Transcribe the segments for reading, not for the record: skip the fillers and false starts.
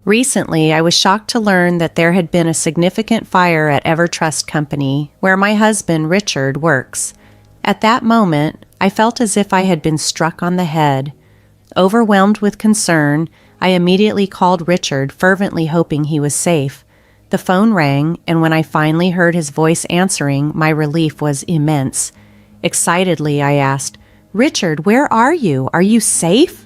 Recently, I was shocked to learn that there had been a significant fire at Evertrust Company, where my husband, Richard, works. At that moment, I felt as if I had been struck on the head. Overwhelmed with concern, I immediately called Richard, fervently hoping he was safe. The phone rang, and when I finally heard his voice answering, my relief was immense. Excitedly, I asked, "Richard, where are you? Are you safe?"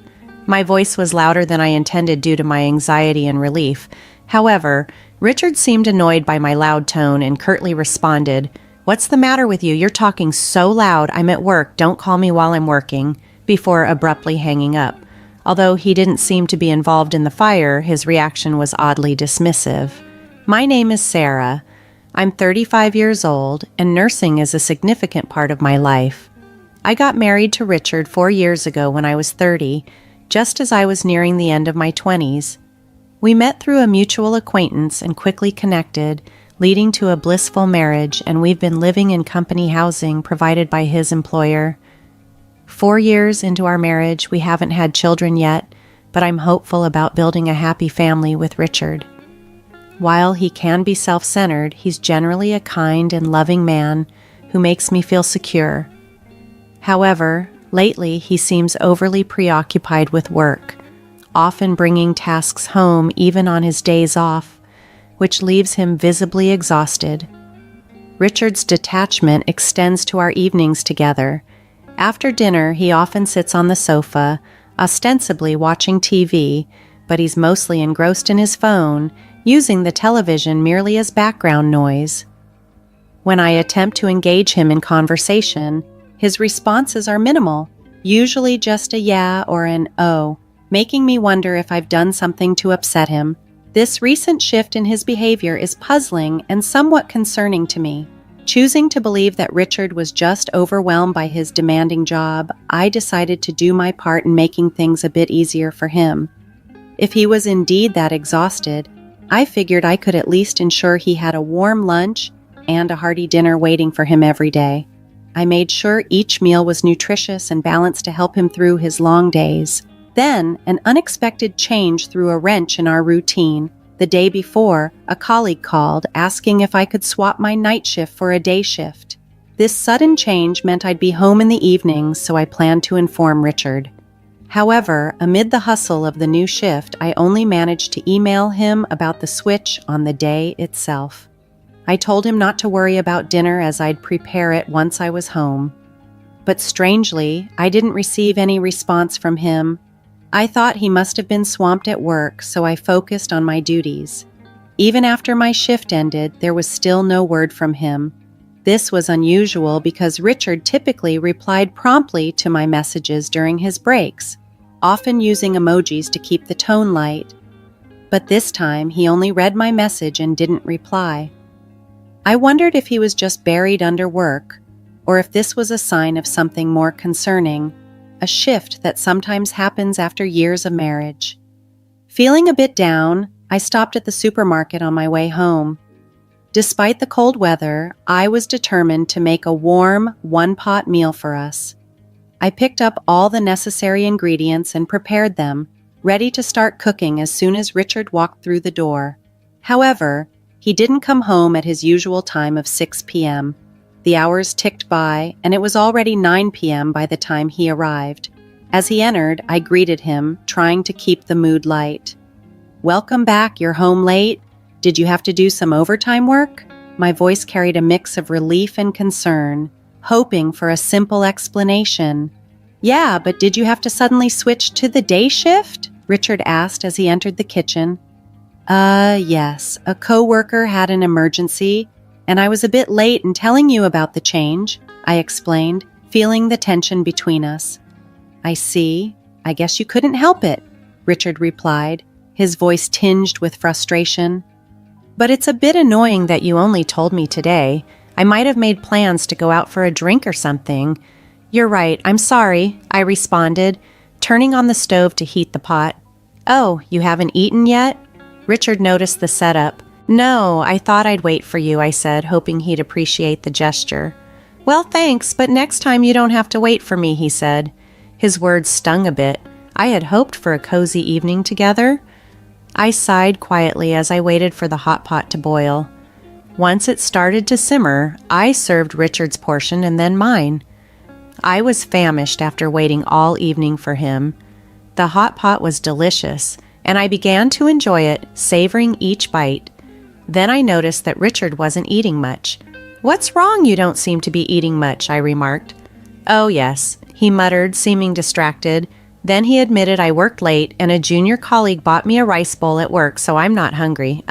My voice was louder than I intended due to my anxiety and relief. However, Richard seemed annoyed by my loud tone and curtly responded, "What's the matter with you? You're talking so loud. I'm at work. Don't call me while I'm working," before abruptly hanging up. Although he didn't seem to be involved in the fire, his reaction was oddly dismissive. My name is Sarah. I'm 35 years old, and nursing is a significant part of my life. I got married to Richard 4 years ago when I was 30, just as I was nearing the end of my 20s. We met through a mutual acquaintance and quickly connected, leading to a blissful marriage, and we've been living in company housing provided by his employer. 4 years into our marriage, we haven't had children yet, but I'm hopeful about building a happy family with Richard. While he can be self-centered, he's generally a kind and loving man who makes me feel secure. However, lately he seems overly preoccupied with work, often bringing tasks home even on his days off, which leaves him visibly exhausted. Richard's detachment extends to our evenings together. After dinner, he often sits on the sofa, ostensibly watching TV, but he's mostly engrossed in his phone, using the television merely as background noise. When I attempt to engage him in conversation, his responses are minimal, usually just a yeah or an oh, making me wonder if I've done something to upset him. This recent shift in his behavior is puzzling and somewhat concerning to me. Choosing to believe that Richard was just overwhelmed by his demanding job, I decided to do my part in making things a bit easier for him. If he was indeed that exhausted, I figured I could at least ensure he had a warm lunch and a hearty dinner waiting for him every day. I made sure each meal was nutritious and balanced to help him through his long days. Then, an unexpected change threw a wrench in our routine. The day before, a colleague called asking if I could swap my night shift for a day shift. This sudden change meant I'd be home in the evenings, so I planned to inform Richard. However, amid the hustle of the new shift, I only managed to email him about the switch on the day itself. I told him not to worry about dinner as I'd prepare it once I was home. But strangely, I didn't receive any response from him. I thought he must have been swamped at work, so I focused on my duties. Even after my shift ended, there was still no word from him. This was unusual because Richard typically replied promptly to my messages during his breaks, often using emojis to keep the tone light. But this time, he only read my message and didn't reply. I wondered if he was just buried under work, or if this was a sign of something more concerning, a shift that sometimes happens after years of marriage. Feeling a bit down, I stopped at the supermarket on my way home. Despite the cold weather, I was determined to make a warm, one-pot meal for us. I picked up all the necessary ingredients and prepared them, ready to start cooking as soon as Richard walked through the door. However, he didn't come home at his usual time of 6 p.m. The hours ticked by, and it was already 9 p.m. by the time he arrived. As he entered, I greeted him, trying to keep the mood light. "Welcome back, you're home late? Did you have to do some overtime work?" My voice carried a mix of relief and concern, hoping for a simple explanation. "Yeah, but did you have to suddenly switch to the day shift?" Richard asked as he entered the kitchen. Yes, a coworker had an emergency, and I was a bit late in telling you about the change," I explained, feeling the tension between us. "I see. I guess you couldn't help it," Richard replied, his voice tinged with frustration. "But it's a bit annoying that you only told me today. I might have made plans to go out for a drink or something." "You're right. I'm sorry," I responded, turning on the stove to heat the pot. "Oh, you haven't eaten yet?" Richard noticed the setup. "No, I thought I'd wait for you," I said, hoping he'd appreciate the gesture. "Well, thanks, but next time you don't have to wait for me," he said. His words stung a bit. I had hoped for a cozy evening together. I sighed quietly as I waited for the hot pot to boil. Once it started to simmer, I served Richard's portion and then mine. I was famished after waiting all evening for him. The hot pot was delicious, and I began to enjoy it, savoring each bite. Then I noticed that Richard wasn't eating much. "What's wrong? You don't seem to be eating much," I remarked. "Oh, yes," he muttered, seeming distracted. Then he admitted I worked late and a junior colleague bought me a rice bowl at work, so I'm not hungry.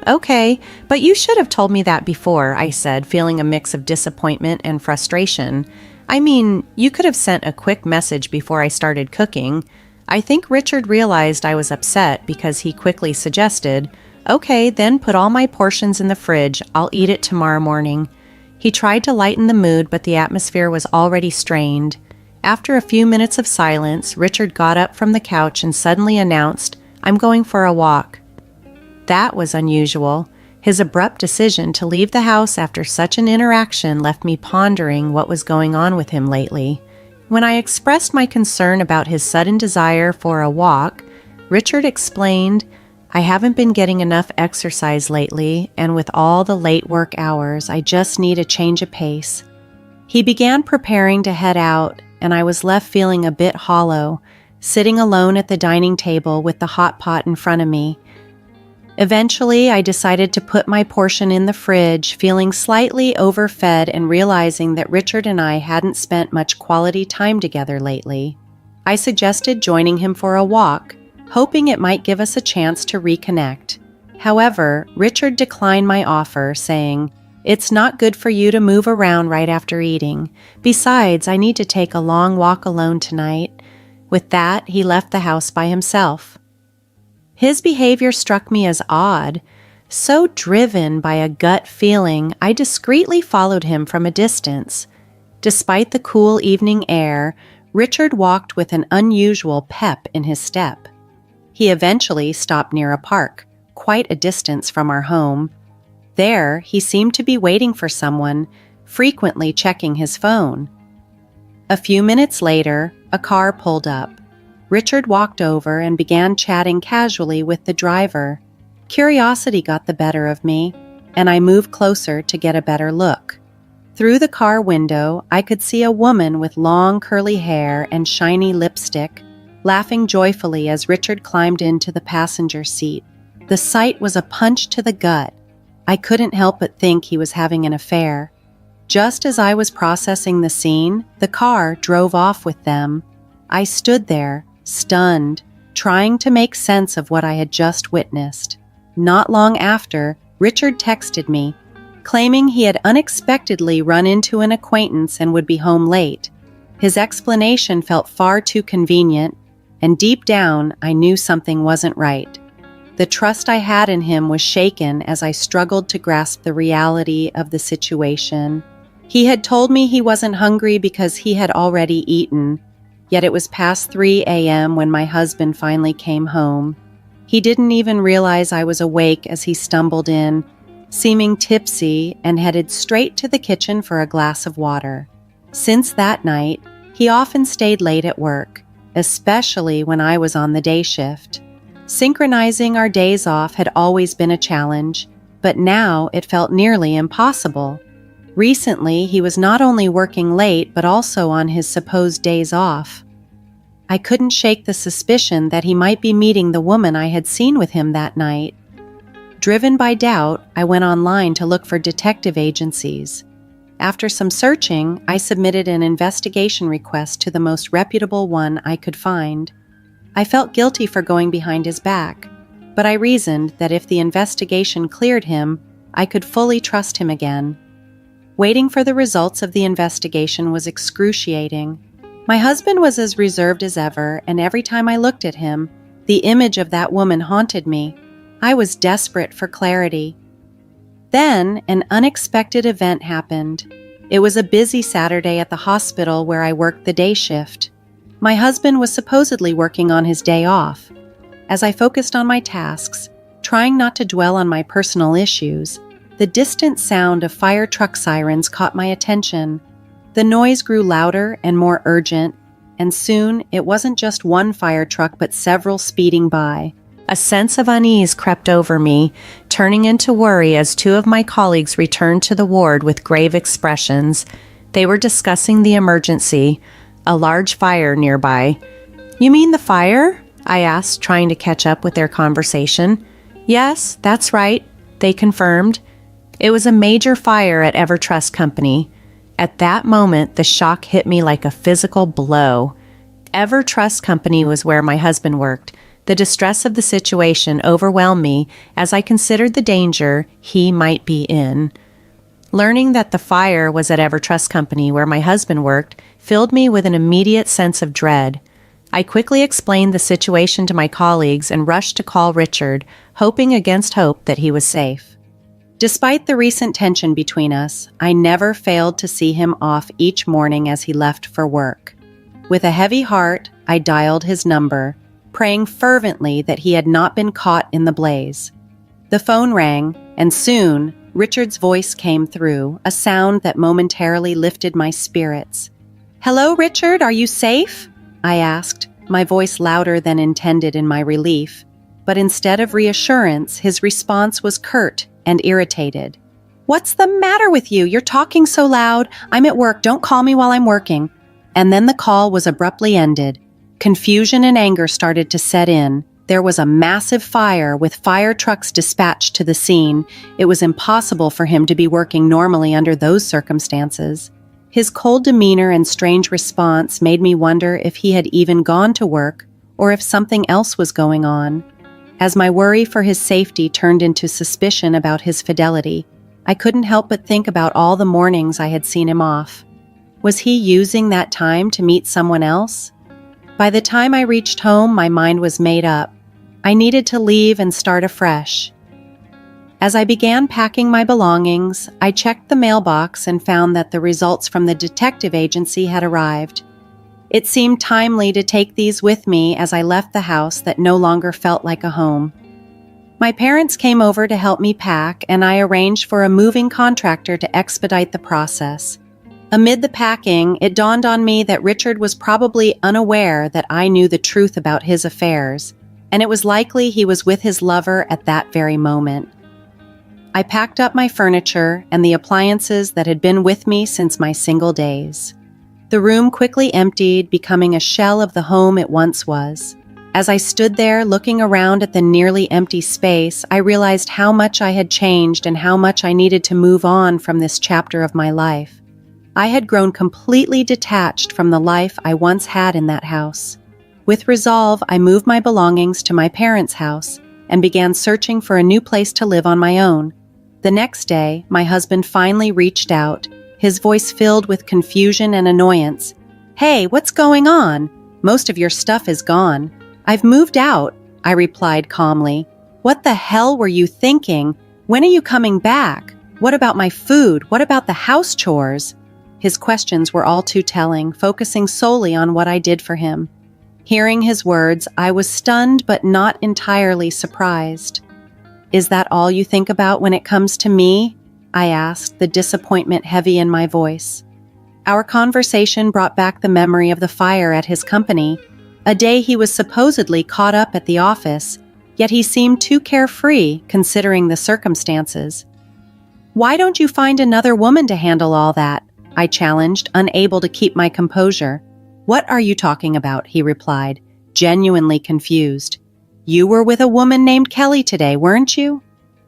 Okay, but you should have told me that before," I said, feeling a mix of disappointment and frustration. "I mean, you could have sent a quick message before I started cooking." I think Richard realized I was upset because he quickly suggested, "Okay, then put all my portions in the fridge. I'll eat it tomorrow morning." He tried to lighten the mood, but the atmosphere was already strained. After a few minutes of silence, Richard got up from the couch and suddenly announced, "I'm going for a walk." That was unusual. His abrupt decision to leave the house after such an interaction left me pondering what was going on with him lately. When I expressed my concern about his sudden desire for a walk, Richard explained, "I haven't been getting enough exercise lately, and with all the late work hours, I just need a change of pace." He began preparing to head out, and I was left feeling a bit hollow, sitting alone at the dining table with the hot pot in front of me. Eventually, I decided to put my portion in the fridge, feeling slightly overfed and realizing that Richard and I hadn't spent much quality time together lately. I suggested joining him for a walk, hoping it might give us a chance to reconnect. However, Richard declined my offer, saying, "It's not good for you to move around right after eating. Besides, I need to take a long walk alone tonight." With that, he left the house by himself. His behavior struck me as odd. So driven by a gut feeling, I discreetly followed him from a distance. Despite the cool evening air, Richard walked with an unusual pep in his step. He eventually stopped near a park, quite a distance from our home. There, he seemed to be waiting for someone, frequently checking his phone. A few minutes later, a car pulled up. Richard walked over and began chatting casually with the driver. Curiosity got the better of me, and I moved closer to get a better look. Through the car window, I could see a woman with long curly hair and shiny lipstick, laughing joyfully as Richard climbed into the passenger seat. The sight was a punch to the gut. I couldn't help but think he was having an affair. Just as I was processing the scene, the car drove off with them. I stood there, stunned, trying to make sense of what I had just witnessed. Not long after, Richard texted me, claiming he had unexpectedly run into an acquaintance and would be home late. His explanation felt far too convenient, and deep down, I knew something wasn't right. The trust I had in him was shaken as I struggled to grasp the reality of the situation. He had told me he wasn't hungry because he had already eaten, yet it was past 3 a.m. when my husband finally came home. He didn't even realize I was awake as he stumbled in, seeming tipsy, and headed straight to the kitchen for a glass of water. Since that night, he often stayed late at work, especially when I was on the day shift. Synchronizing our days off had always been a challenge, but now it felt nearly impossible. Recently, he was not only working late, but also on his supposed days off. I couldn't shake the suspicion that he might be meeting the woman I had seen with him that night. Driven by doubt, I went online to look for detective agencies. After some searching, I submitted an investigation request to the most reputable one I could find. I felt guilty for going behind his back, but I reasoned that if the investigation cleared him, I could fully trust him again. Waiting for the results of the investigation was excruciating. My husband was as reserved as ever, and every time I looked at him, the image of that woman haunted me. I was desperate for clarity. Then, an unexpected event happened. It was a busy Saturday at the hospital where I worked the day shift. My husband was supposedly working on his day off. As I focused on my tasks, trying not to dwell on my personal issues, the distant sound of fire truck sirens caught my attention. The noise grew louder and more urgent, and soon it wasn't just one fire truck but several speeding by. A sense of unease crept over me, turning into worry as two of my colleagues returned to the ward with grave expressions. They were discussing the emergency, a large fire nearby. "You mean the fire?" I asked, trying to catch up with their conversation. "Yes, that's right," they confirmed. It was a major fire at EverTrust Company. At that moment, the shock hit me like a physical blow. EverTrust Company was where my husband worked. The distress of the situation overwhelmed me as I considered the danger he might be in. Learning that the fire was at EverTrust Company where my husband worked filled me with an immediate sense of dread. I quickly explained the situation to my colleagues and rushed to call Richard, hoping against hope that he was safe. Despite the recent tension between us, I never failed to see him off each morning as he left for work. With a heavy heart, I dialed his number, praying fervently that he had not been caught in the blaze. The phone rang, and soon Richard's voice came through, a sound that momentarily lifted my spirits. "Hello, Richard, are you safe?" I asked, my voice louder than intended in my relief. But instead of reassurance, his response was curt and irritated. "What's the matter with you? You're talking so loud. I'm at work. Don't call me while I'm working." And then the call was abruptly ended. Confusion and anger started to set in. There was a massive fire with fire trucks dispatched to the scene. It was impossible for him to be working normally under those circumstances. His cold demeanor and strange response made me wonder if he had even gone to work or if something else was going on. As my worry for his safety turned into suspicion about his fidelity, I couldn't help but think about all the mornings I had seen him off. Was he using that time to meet someone else? By the time I reached home, my mind was made up. I needed to leave and start afresh. As I began packing my belongings, I checked the mailbox and found that the results from the detective agency had arrived. It seemed timely to take these with me as I left the house that no longer felt like a home. My parents came over to help me pack, and I arranged for a moving contractor to expedite the process. Amid the packing, it dawned on me that Richard was probably unaware that I knew the truth about his affairs, and it was likely he was with his lover at that very moment. I packed up my furniture and the appliances that had been with me since my single days. The room quickly emptied, becoming a shell of the home it once was. As I stood there looking around at the nearly empty space, I realized how much I had changed and how much I needed to move on from this chapter of my life. I had grown completely detached from the life I once had in that house. With resolve, I moved my belongings to my parents' house and began searching for a new place to live on my own. The next day, my husband finally reached out, his voice filled with confusion and annoyance. "Hey, what's going on? Most of your stuff is gone." "I've moved out," I replied calmly. "What the hell were you thinking? When are you coming back? What about my food? What about the house chores?" His questions were all too telling, focusing solely on what I did for him. Hearing his words, I was stunned but not entirely surprised. "Is that all you think about when it comes to me?" I asked, the disappointment heavy in my voice. Our conversation brought back the memory of the fire at his company, a day he was supposedly caught up at the office, yet he seemed too carefree considering the circumstances. "Why don't you find another woman to handle all that?" I challenged, unable to keep my composure. "What are you talking about?" he replied, genuinely confused. "You were with a woman named Kelly today, weren't you?"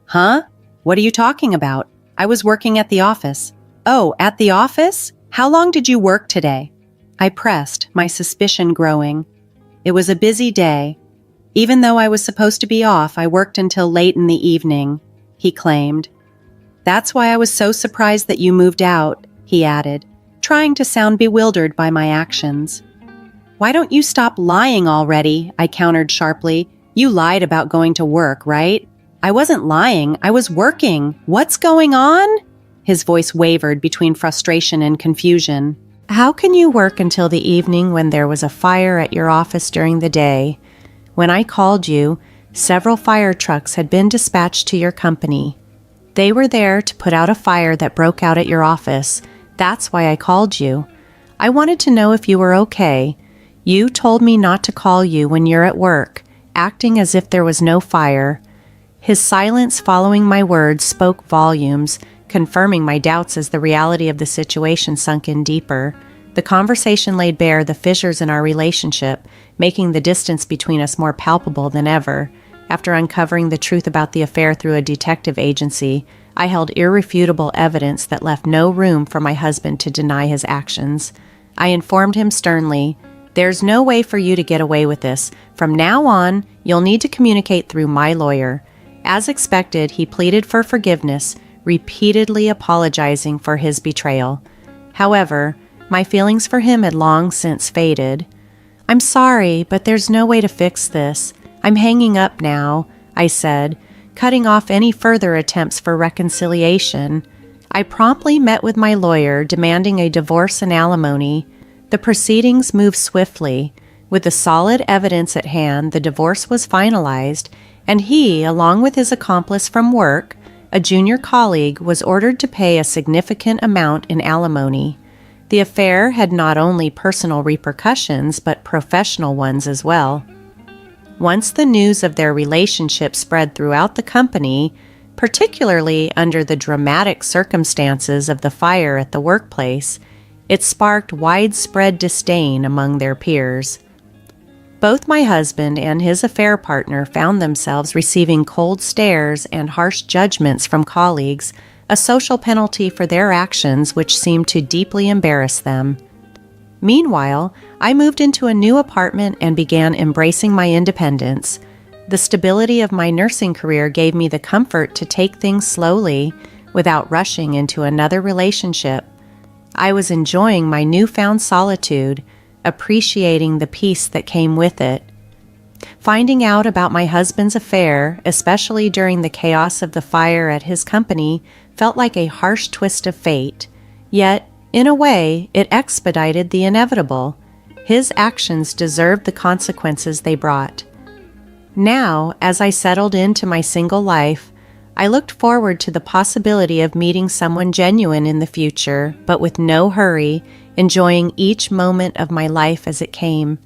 "Huh? What are you talking about? I was working at the office." "Oh, at the office? How long did you work today?" I pressed, my suspicion growing. "It was a busy day. Even though I was supposed to be off, I worked until late in the evening," he claimed. "That's why I was so surprised that you moved out," he added, trying to sound bewildered by my actions. "Why don't you stop lying already?" I countered sharply. "You lied about going to work, right?" "I wasn't lying. I was working. What's going on?" His voice wavered between frustration and confusion. "How can you work until the evening when there was a fire at your office during the day? When I called you, several fire trucks had been dispatched to your company. They were there to put out a fire that broke out at your office. That's why I called you. I wanted to know if you were okay. You told me not to call you when you're at work, acting as if there was no fire. His silence following my words spoke volumes, confirming my doubts as the reality of the situation sunk in deeper. The conversation laid bare the fissures in our relationship, making the distance between us more palpable than ever. After uncovering the truth about the affair through a detective agency, I held irrefutable evidence that left no room for my husband to deny his actions. I informed him sternly, "There's no way for you to get away with this. From now on, you'll need to communicate through my lawyer." As expected, he pleaded for forgiveness, repeatedly apologizing for his betrayal. However, my feelings for him had long since faded. "I'm sorry, but there's no way to fix this. I'm hanging up now," I said, cutting off any further attempts for reconciliation. I promptly met with my lawyer, demanding a divorce and alimony. The proceedings moved swiftly. With the solid evidence at hand, the divorce was finalized, and he, along with his accomplice from work, a junior colleague, was ordered to pay a significant amount in alimony. The affair had not only personal repercussions, but professional ones as well. Once the news of their relationship spread throughout the company, particularly under the dramatic circumstances of the fire at the workplace, it sparked widespread disdain among their peers. Both my husband and his affair partner found themselves receiving cold stares and harsh judgments from colleagues, a social penalty for their actions which seemed to deeply embarrass them. Meanwhile, I moved into a new apartment and began embracing my independence. The stability of my nursing career gave me the comfort to take things slowly without rushing into another relationship. I was enjoying my newfound solitude, appreciating the peace that came with it. Finding out about my husband's affair, especially during the chaos of the fire at his company, felt like a harsh twist of fate. Yet, in a way, it expedited the inevitable. His actions deserved the consequences they brought. Now, as I settled into my single life, I looked forward to the possibility of meeting someone genuine in the future, but with no hurry, enjoying each moment of my life as it came.